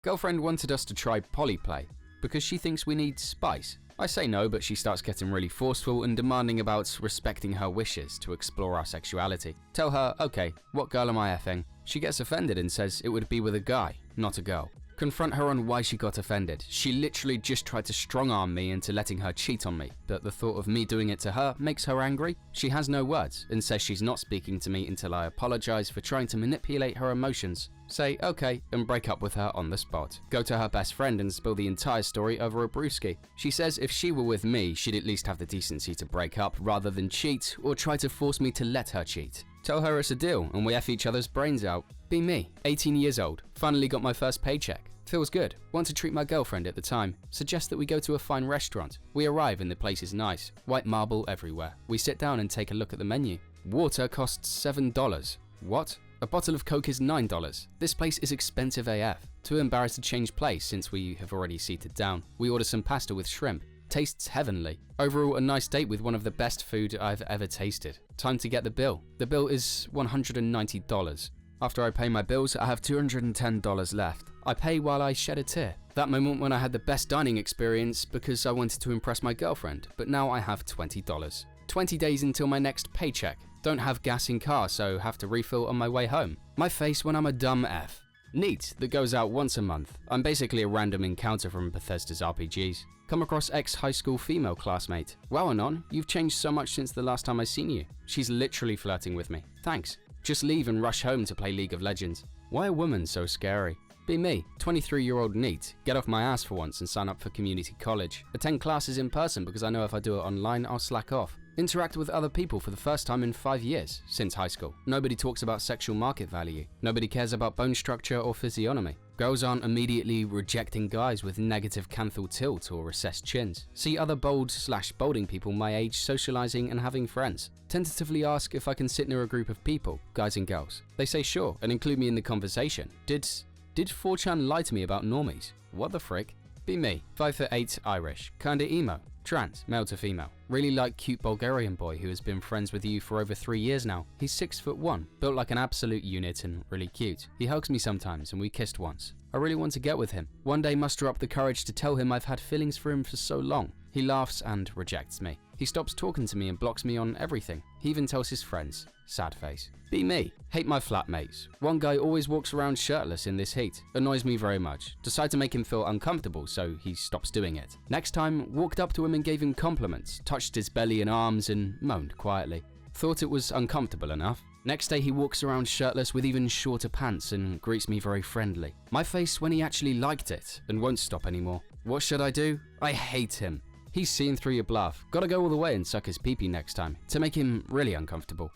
Girlfriend wanted us to try polyplay because she thinks we need spice. I say no, but she starts getting really forceful and demanding about respecting her wishes to explore our sexuality. Tell her, okay, what girl am I effing? She gets offended and says it would be with a guy, not a girl. Confront her on why she got offended. She literally just tried to strong-arm me into letting her cheat on me, but the thought of me doing it to her makes her angry. She has no words and says she's not speaking to me until I apologize for trying to manipulate her emotions. Say okay and break up with her on the spot. Go to her best friend and spill the entire story over a brewski. She says if she were with me, she'd at least have the decency to break up rather than cheat or try to force me to let her cheat. Tell her it's a deal and we F each other's brains out. Be me, 18 years old, finally got my first paycheck. Feels good, want to treat my girlfriend at the time. Suggest that we go to a fine restaurant. We arrive and the place is nice, white marble everywhere. We sit down and take a look at the menu. Water costs $7. What? A bottle of Coke is $9. This place is expensive AF. Too embarrassed to change place since we have already seated down. We order some pasta with shrimp. Tastes heavenly. Overall, a nice date with one of the best food I've ever tasted. Time to get the bill. The bill is $190. After I pay my bills, I have $210 left. I pay while I shed a tear. That moment when I had the best dining experience because I wanted to impress my girlfriend, but now I have $20. 20 days until my next paycheck. Don't have gas in car, so have to refill on my way home. My face when I'm a dumb F. Neat, that goes out once a month. I'm basically a random encounter from Bethesda's RPGs. Come across ex-high school female classmate. Wow, Anon, you've changed so much since the last time I seen you. She's literally flirting with me. Thanks. Just leave and rush home to play League of Legends. Why are women so scary? Be me, 23-year-old neat, get off my ass for once and sign up for community college. Attend classes in person because I know if I do it online, I'll slack off. Interact with other people for the first time in 5 years, since high school. Nobody talks about sexual market value. Nobody cares about bone structure or physiognomy. Girls aren't immediately rejecting guys with negative canthal tilt or recessed chins. See other bold/bolding people my age socializing and having friends. Tentatively ask if I can sit near a group of people, guys and girls. They say sure and include me in the conversation. Did 4chan lie to me about normies? What the frick? Be me, 5'8", Irish, kinda emo. Trans, male to female. Really like cute Bulgarian boy who has been friends with you for over 3 years now. He's 6'1", built like an absolute unit and really cute. He hugs me sometimes and we kissed once. I really want to get with him. One day muster up the courage to tell him I've had feelings for him for so long. He laughs and rejects me. He stops talking to me and blocks me on everything. He even tells his friends. Sad face. Be me. Hate my flatmates. One guy always walks around shirtless in this heat. Annoys me very much. Decide to make him feel uncomfortable so he stops doing it. Next time, walked up to him and gave him compliments, touched his belly and arms and moaned quietly. Thought it was uncomfortable enough. Next day he walks around shirtless with even shorter pants and greets me very friendly. My face when he actually liked it and won't stop anymore. What should I do? I hate him. He's seen through your bluff. Gotta go all the way and suck his pee-pee next time to make him really uncomfortable.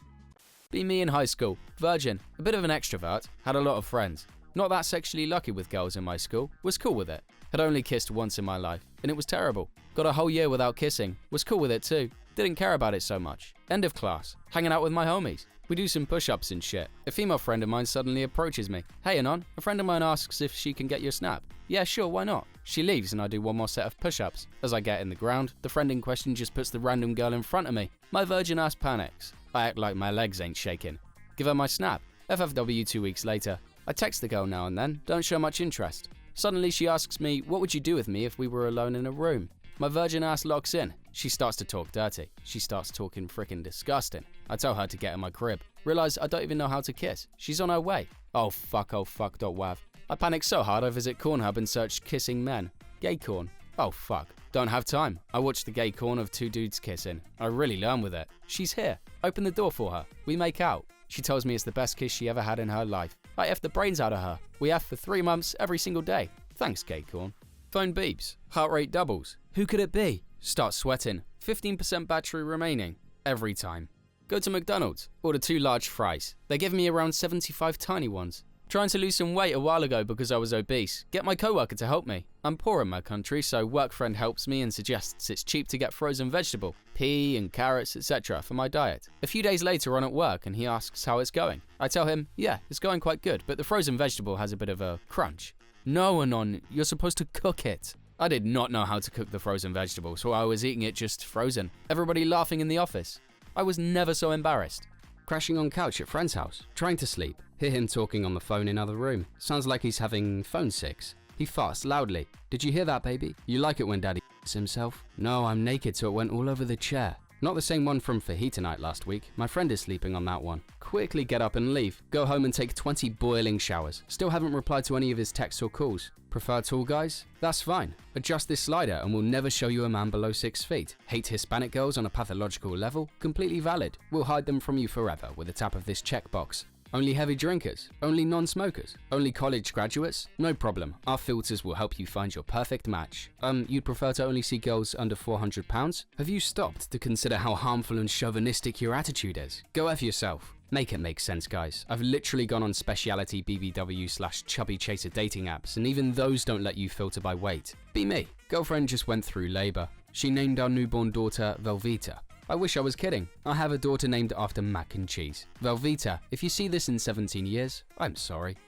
Be me in high school. Virgin. A bit of an extrovert. Had a lot of friends. Not that sexually lucky with girls in my school. Was cool with it. Had only kissed once in my life, and it was terrible. Got a whole year without kissing. Was cool with it too. Didn't care about it so much. End of class. Hanging out with my homies. We do some push-ups and shit. A female friend of mine suddenly approaches me. Hey Anon, a friend of mine asks if she can get your snap. Yeah, sure, why not? She leaves and I do one more set of push-ups. As I get in the ground, the friend in question just puts the random girl in front of me. My virgin ass panics. I act like my legs ain't shaking. Give her my snap. FFW 2 weeks later. I text the girl now and then, don't show much interest. Suddenly she asks me, what would you do with me if we were alone in a room? My virgin ass locks in. She starts to talk dirty. She starts talking frickin' disgusting. I tell her to get in my crib. Realize I don't even know how to kiss. She's on her way. Oh fuck, .wav. I panic so hard I visit Cornhub and search kissing men. Gay corn. Oh fuck. Don't have time. I watch the gay corn of 2 dudes kissing. I really learn with it. She's here. Open the door for her. We make out. She tells me it's the best kiss she ever had in her life. I F the brains out of her. We F for 3 months every single day. Thanks, gay corn. Phone beeps. Heart rate doubles. Who could it be? Start sweating. 15% battery remaining. Every time. Go to McDonald's. Order 2 large fries. They give me around 75 tiny ones. Trying to lose some weight a while ago because I was obese. Get my coworker to help me. I'm poor in my country, so work friend helps me and suggests it's cheap to get frozen vegetable, pea and carrots, etc. for my diet. A few days later on at work and he asks how it's going. I tell him, yeah, it's going quite good, but the frozen vegetable has a bit of a crunch. No, Anon, you're supposed to cook it. I did not know how to cook the frozen vegetable, so I was eating it just frozen. Everybody laughing in the office. I was never so embarrassed. Crashing on couch at friend's house, trying to sleep. Hear him talking on the phone in other room. Sounds like he's having phone sex. He farts loudly. Did you hear that, baby? You like it when daddy himself? No, I'm naked so it went all over the chair. Not the same one from Fajita night last week. My friend is sleeping on that one. Quickly get up and leave. Go home and take 20 boiling showers. Still haven't replied to any of his texts or calls. Prefer tall guys? That's fine. Adjust this slider and we'll never show you a man below 6 feet. Hate Hispanic girls on a pathological level? Completely valid. We'll hide them from you forever with a tap of this checkbox. Only heavy drinkers? Only non-smokers? Only college graduates? No problem. Our filters will help you find your perfect match. You'd prefer to only see girls under 400 pounds? Have you stopped to consider how harmful and chauvinistic your attitude is? Go F yourself. Make it make sense, guys. I've literally gone on speciality BBW/chubby chaser dating apps, and even those don't let you filter by weight. Be me. Girlfriend just went through labor. She named our newborn daughter Velveeta. I wish I was kidding. I have a daughter named after mac and cheese. Velveeta, if you see this in 17 years, I'm sorry.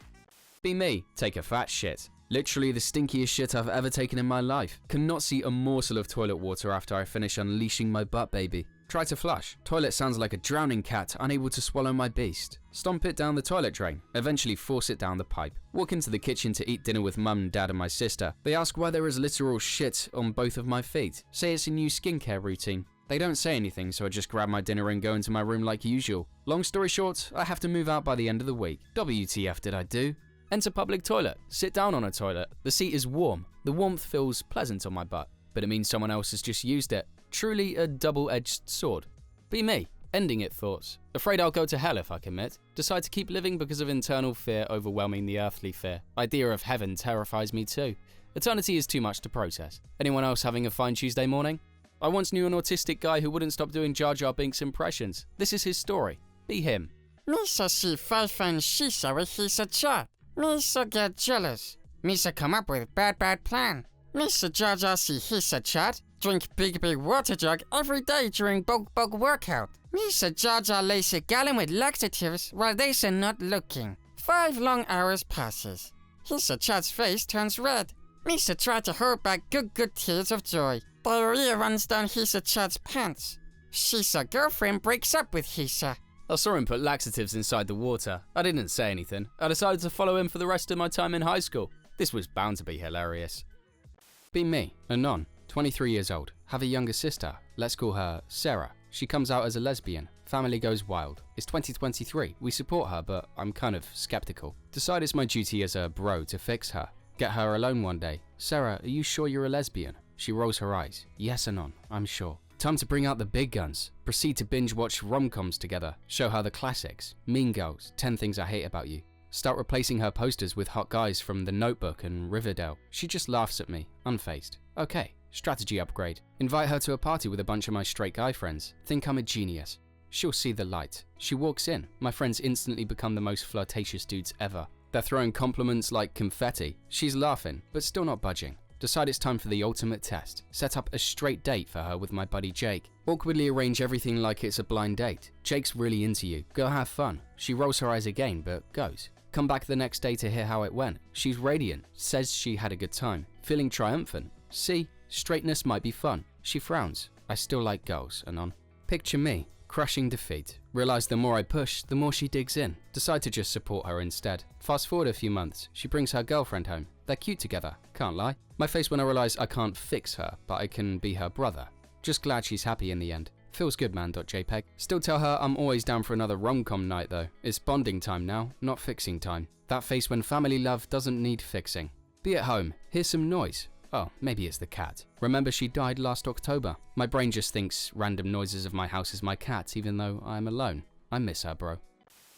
Be me. Take a fat shit. Literally the stinkiest shit I've ever taken in my life. Cannot see a morsel of toilet water after I finish unleashing my butt baby. Try to flush. Toilet sounds like a drowning cat unable to swallow my beast. Stomp it down the toilet drain. Eventually force it down the pipe. Walk into the kitchen to eat dinner with mum, dad and my sister. They ask why there is literal shit on both of my feet. Say it's a new skincare routine. They don't say anything, so I just grab my dinner and go into my room like usual. Long story short, I have to move out by the end of the week. WTF did I do? Enter public toilet. Sit down on a toilet. The seat is warm. The warmth feels pleasant on my butt, but it means someone else has just used it. Truly a double-edged sword. Be me. Ending it thoughts. Afraid I'll go to hell if I commit. Decide to keep living because of internal fear overwhelming the earthly fear. Idea of heaven terrifies me too. Eternity is too much to process. Anyone else having a fine Tuesday morning? I once knew an autistic guy who wouldn't stop doing Jar Jar Binks impressions. This is his story. Be him. Misa see five and Shisa with his chat. Misa get jealous. Misa come up with bad plan. Misa Jar Jar see his chat. Drink big water jug every day during bug workout. Misa Jar Jar lays a gallon with laxatives while they are not looking. 5 long hours passes. His chat's face turns red. Misa try to hold back good tears of joy. Diarrhea runs down Hisa Chad's pants. Shisa girlfriend breaks up with Hisa. I saw him put laxatives inside the water. I didn't say anything. I decided to follow him for the rest of my time in high school. This was bound to be hilarious. Be me, a non, 23 years old. Have a younger sister. Let's call her Sarah. She comes out as a lesbian. Family goes wild. It's 2023. We support her, but I'm kind of skeptical. Decide it's my duty as a bro to fix her. Get her alone one day. Sarah, are you sure you're a lesbian? She rolls her eyes. Yes, Anon, I'm sure. Time to bring out the big guns. Proceed to binge watch rom-coms together. Show her the classics. Mean Girls, 10 Things I Hate About You. Start replacing her posters with hot guys from The Notebook and Riverdale. She just laughs at me, unfazed. Okay, strategy upgrade. Invite her to a party with a bunch of my straight guy friends. Think I'm a genius. She'll see the light. She walks in. My friends instantly become the most flirtatious dudes ever. They're throwing compliments like confetti. She's laughing, but still not budging. Decide it's time for the ultimate test. Set up a straight date for her with my buddy Jake. Awkwardly arrange everything like it's a blind date. Jake's really into you. Go have fun. She rolls her eyes again, but goes. Come back the next day to hear how it went. She's radiant. Says she had a good time. Feeling triumphant. See, straightness might be fun. She frowns. I still like girls, Anon. Picture me. Crushing defeat. Realize the more I push, the more she digs in. Decide to just support her instead. Fast forward a few months. She brings her girlfriend home. They're cute together. Can't lie. My face when I realize I can't fix her, but I can be her brother. Just glad she's happy in the end. Feels good, man.jpg. Still tell her I'm always down for another rom-com night though. It's bonding time now, not fixing time. That face when family love doesn't need fixing. Be at home. Hear some noise. Oh, maybe it's the cat. Remember she died last October. My brain just thinks random noises of my house is my cat even though I'm alone. I miss her, bro.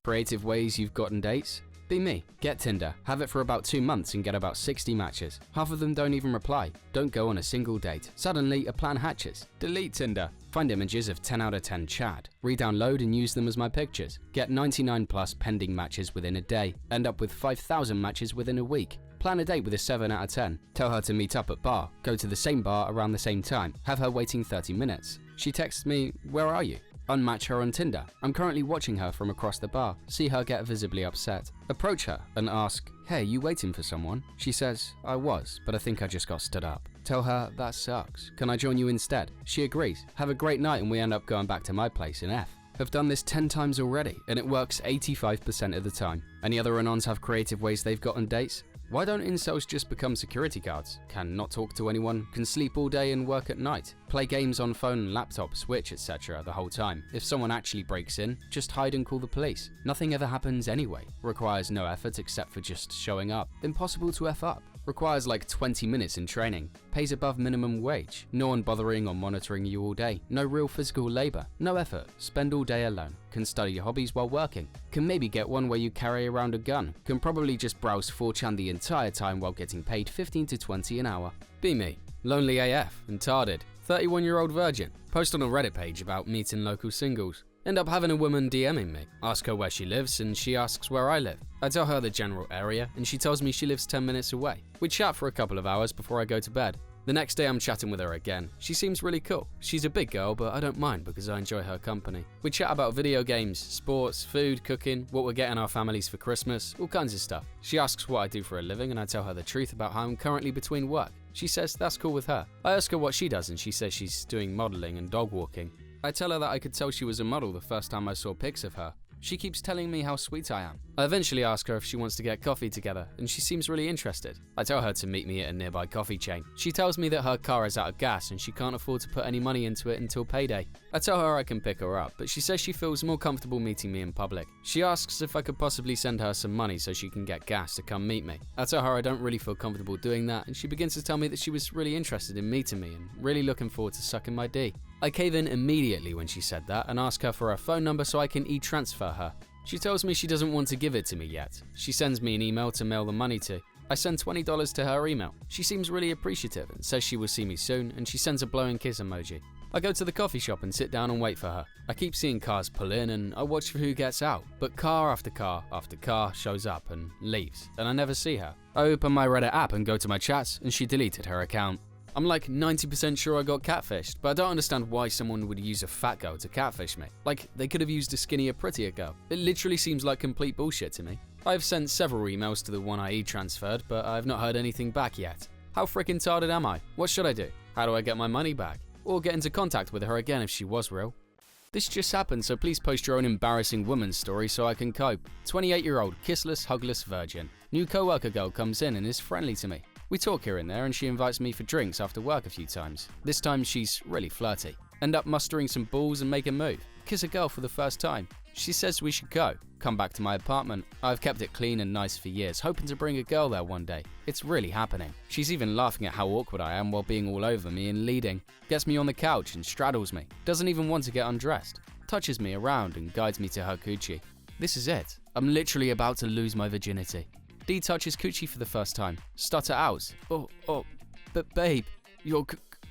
Creative ways you've gotten dates? Be me. Get Tinder. Have it for about 2 months and get about 60 matches. Half of them don't even reply. Don't go on a single date. Suddenly, a plan hatches. Delete Tinder. Find images of 10 out of 10 Chad. Re-download and use them as my pictures. Get 99 plus pending matches within a day. End up with 5,000 matches within a week. Plan a date with a 7 out of 10. Tell her to meet up at bar. Go to the same bar around the same time. Have her waiting 30 minutes. She texts me, "Where are you?" Unmatch her on Tinder. I'm currently watching her from across the bar. See her get visibly upset. Approach her and ask, "Hey, you waiting for someone?" She says, "I was, but I think I just got stood up." Tell her, "That sucks. Can I join you instead?" She agrees. Have a great night and we end up going back to my place in F. Have done this 10 times already and it works 85% of the time. Any other Anons have creative ways they've gotten dates? Why don't incels just become security guards? Can not talk to anyone, can sleep all day and work at night, play games on phone and laptop, Switch, etc. the whole time. If someone actually breaks in, just hide and call the police. Nothing ever happens anyway. Requires no effort except for just showing up. Impossible to F up. Requires like 20 minutes in training. Pays above minimum wage. No one bothering or monitoring you all day. No real physical labor. No effort. Spend all day alone. Can study your hobbies while working. Can maybe get one where you carry around a gun. Can probably just browse 4chan the entire time while getting paid 15 to 20 an hour. Be me. Lonely AF and tarded. 31-year-old virgin. Post on a Reddit page about meeting local singles. End up having a woman DMing me. Ask her where she lives and she asks where I live. I tell her the general area and she tells me she lives 10 minutes away. We chat for a couple of hours before I go to bed. The next day I'm chatting with her again. She seems really cool. She's a big girl, but I don't mind because I enjoy her company. We chat about video games, sports, food, cooking, what we're getting our families for Christmas, all kinds of stuff. She asks what I do for a living and I tell her the truth about how I'm currently between work. She says that's cool with her. I ask her what she does and she says she's doing modeling and dog walking. I tell her that I could tell she was a model the first time I saw pics of her. She keeps telling me how sweet I am. I eventually ask her if she wants to get coffee together, and she seems really interested. I tell her to meet me at a nearby coffee chain. She tells me that her car is out of gas and she can't afford to put any money into it until payday. I tell her I can pick her up, but she says she feels more comfortable meeting me in public. She asks if I could possibly send her some money so she can get gas to come meet me. I tell her I don't really feel comfortable doing that, and she begins to tell me that she was really interested in meeting me and really looking forward to sucking my D. I cave in immediately when she said that and ask her for her phone number so I can e-transfer her. She tells me she doesn't want to give it to me yet. She sends me an email to mail the money to. I send $20 to her email. She seems really appreciative and says she will see me soon, and she sends a blowing kiss emoji. I go to the coffee shop and sit down and wait for her. I keep seeing cars pull in and I watch for who gets out, but car after car after car shows up and leaves, and I never see her. I open my Reddit app and go to my chats, and she deleted her account. I'm like 90% sure I got catfished, but I don't understand why someone would use a fat girl to catfish me. Like, they could have used a skinnier, prettier girl. It literally seems like complete bullshit to me. I've sent several emails to the one I e-transferred, but I've not heard anything back yet. How freaking retarded am I? What should I do? How do I get my money back? Or get into contact with her again if she was real? This just happened, so please post your own embarrassing woman's story so I can cope. 28-year-old, kissless, hugless virgin. New coworker girl comes in and is friendly to me. We talk here and there and she invites me for drinks after work a few times. This time she's really flirty. End up mustering some balls and make a move. Kiss a girl for the first time. She says we should go. Come back to my apartment. I've kept it clean and nice for years, hoping to bring a girl there one day. It's really happening. She's even laughing at how awkward I am while being all over me and leading. Gets me on the couch and straddles me. Doesn't even want to get undressed. Touches me around and guides me to her coochie. This is it. I'm literally about to lose my virginity. D touches coochie for the first time. Stutter out. But babe, your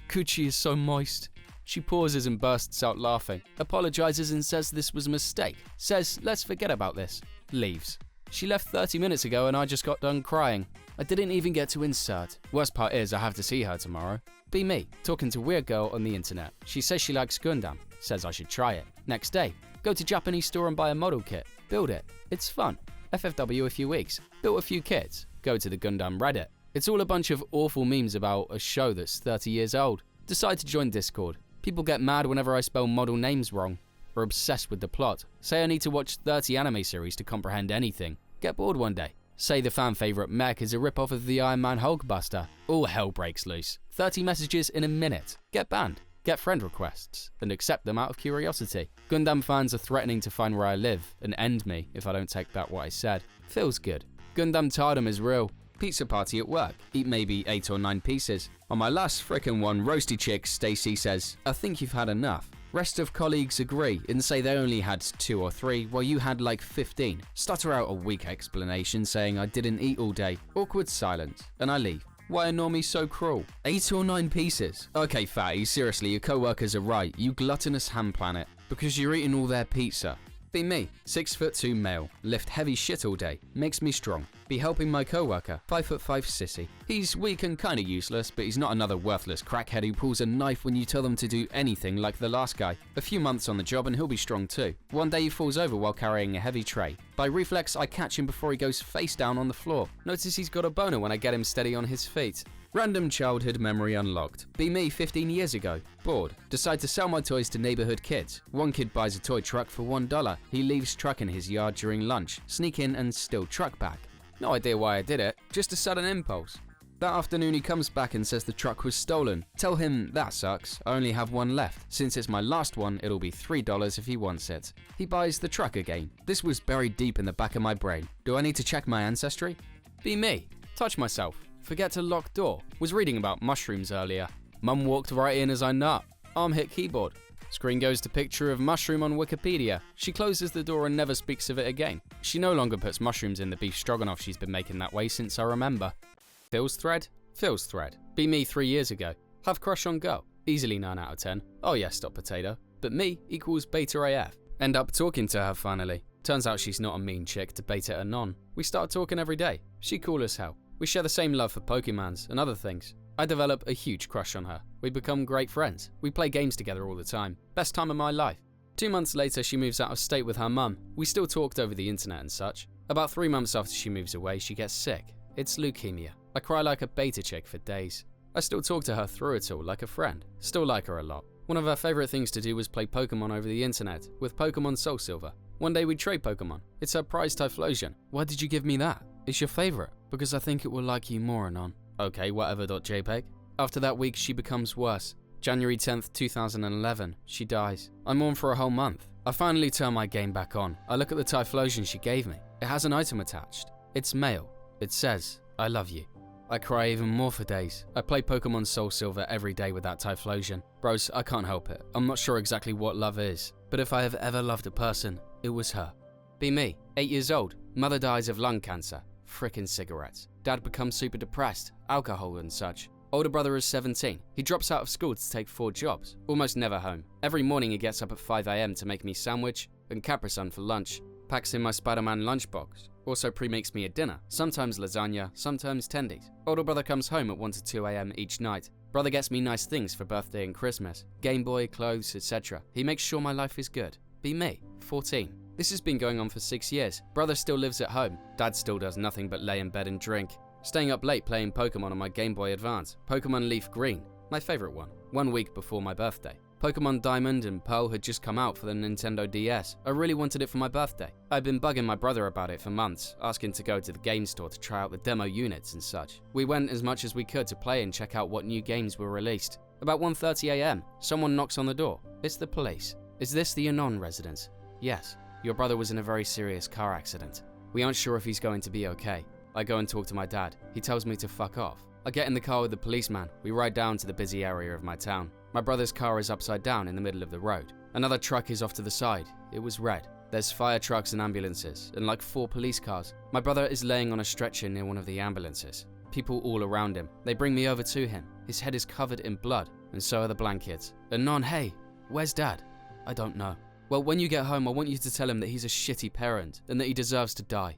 coochie is so moist. She pauses and bursts out laughing. Apologizes and says this was a mistake. Says, let's forget about this. Leaves. She left 30 minutes ago and I just got done crying. I didn't even get to insert. Worst part is I have to see her tomorrow. Be me, talking to weird girl on the internet. She says she likes Gundam. Says I should try it. Next day, go to Japanese store and buy a model kit. Build it. It's fun. FFW a few weeks. Built a few kits. Go to the Gundam Reddit. It's all a bunch of awful memes about a show that's 30 years old. Decide to join Discord. People get mad whenever I spell model names wrong. Are obsessed with the plot. Say I need to watch 30 anime series to comprehend anything. Get bored one day. Say the fan favorite mech is a rip-off of the Iron Man Hulkbuster. All hell breaks loose. 30 messages in a minute. Get banned. Get friend requests, and accept them out of curiosity. Gundam fans are threatening to find where I live and end me if I don't take back what I said. Feels good. Gundam Tardum is real. Pizza party at work. Eat maybe 8 or 9 pieces. On my last frickin' one, roasty chick, Stacy says, I think you've had enough. Rest of colleagues agree and say they only had 2 or 3 while you had like 15. Stutter out a weak explanation saying I didn't eat all day. Awkward silence, and I leave. Why are normies so cruel? 8 or 9 pieces? Okay, fatty, seriously, your co-workers are right, you gluttonous ham planet, because you're eating all their pizza. Be me, 6'2" male, lift heavy shit all day, makes me strong. Be helping my co-worker, 5'5" sissy. He's weak and kinda useless, but he's not another worthless crackhead who pulls a knife when you tell them to do anything like the last guy. A few months on the job and he'll be strong too. One day he falls over while carrying a heavy tray. By reflex, I catch him before he goes face down on the floor. Notice he's got a boner when I get him steady on his feet. Random childhood memory unlocked. Be me 15 years ago. Bored. Decide to sell my toys to neighborhood kids. One kid buys a toy truck for $1. He leaves truck in his yard during lunch. Sneak in and steal truck back. No idea why I did it, just a sudden impulse. That afternoon he comes back and says the truck was stolen. Tell him that sucks, I only have one left. Since it's my last one, it'll be $3 if he wants it. He buys the truck again. This was buried deep in the back of my brain. Do I need to check my ancestry? Be me. Touch myself. Forget to lock door. Was reading about mushrooms earlier. Mum walked right in as I nut. Arm hit keyboard. Screen goes to picture of mushroom on Wikipedia. She closes the door and never speaks of it again. She no longer puts mushrooms in the beef stroganoff she's been making that way since I remember. Feels thread? Feels thread. Be me 3 years ago. Have crush on girl. Easily 9 out of 10. Oh yeah, stop potato. But me equals beta AF. End up talking to her finally. Turns out she's not a mean chick to beta a non. We start talking every day. She cool as hell. We share the same love for Pokemons and other things. I develop a huge crush on her. We become great friends. We play games together all the time. Best time of my life. 2 months later, she moves out of state with her mum. We still talked over the internet and such. About 3 months after she moves away, she gets sick. It's leukemia. I cry like a beta chick for days. I still talk to her through it all like a friend. Still like her a lot. One of her favorite things to do was play Pokemon over the internet with Pokemon Soul Silver. One day we'd trade Pokemon. It's her prized Typhlosion. Why did you give me that? It's your favorite. Because I think it will like you more, Anon. Okay, whatever.jpg. After that week, she becomes worse. January 10th, 2011, she dies. I mourn for a whole month. I finally turn my game back on. I look at the Typhlosion she gave me. It has an item attached. It's mail. It says, I love you. I cry even more for days. I play Pokemon Soul Silver every day with that Typhlosion. Bros, I can't help it. I'm not sure exactly what love is, but if I have ever loved a person, it was her. Be me, 8 years old. Mother dies of lung cancer. Frickin' cigarettes. Dad becomes super depressed, alcohol and such. Older brother is 17. He drops out of school to take 4 jobs. Almost never home. Every morning he gets up at 5 AM to make me sandwich and Capri Sun for lunch. Packs in my Spider-Man lunchbox. Also pre-makes me a dinner. Sometimes lasagna, sometimes tendies. Older brother comes home at 1 to 2 AM each night. Brother gets me nice things for birthday and Christmas. Game Boy, clothes, etc. He makes sure my life is good. Be me, 14. This has been going on for 6 years. Brother still lives at home. Dad still does nothing but lay in bed and drink. Staying up late playing Pokemon on my Game Boy Advance. Pokemon Leaf Green, my favorite one. 1 week before my birthday. Pokemon Diamond and Pearl had just come out for the Nintendo DS. I really wanted it for my birthday. I'd been bugging my brother about it for months, asking to go to the game store to try out the demo units and such. We went as much as we could to play and check out what new games were released. About 1:30 AM, someone knocks on the door. It's the police. Is this the Anon residence? Yes. Your brother was in a very serious car accident. We aren't sure if he's going to be okay. I go and talk to my dad. He tells me to fuck off. I get in the car with the policeman. We ride down to the busy area of my town. My brother's car is upside down in the middle of the road. Another truck is off to the side. It was red. There's fire trucks and ambulances, and like 4 police cars. My brother is laying on a stretcher near one of the ambulances. People all around him. They bring me over to him. His head is covered in blood, and so are the blankets. Anon, hey, where's Dad? I don't know. Well, when you get home, I want you to tell him that he's a shitty parent, and that he deserves to die.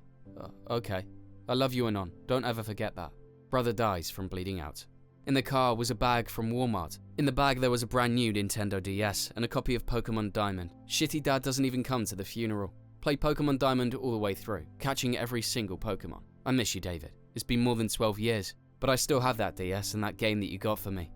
Okay. I love you, Anon. Don't ever forget that. Brother dies from bleeding out. In the car was a bag from Walmart. In the bag there was a brand new Nintendo DS and a copy of Pokemon Diamond. Shitty dad doesn't even come to the funeral. Play Pokemon Diamond all the way through, catching every single Pokemon. I miss you, David. It's been more than 12 years, but I still have that DS and that game that you got for me.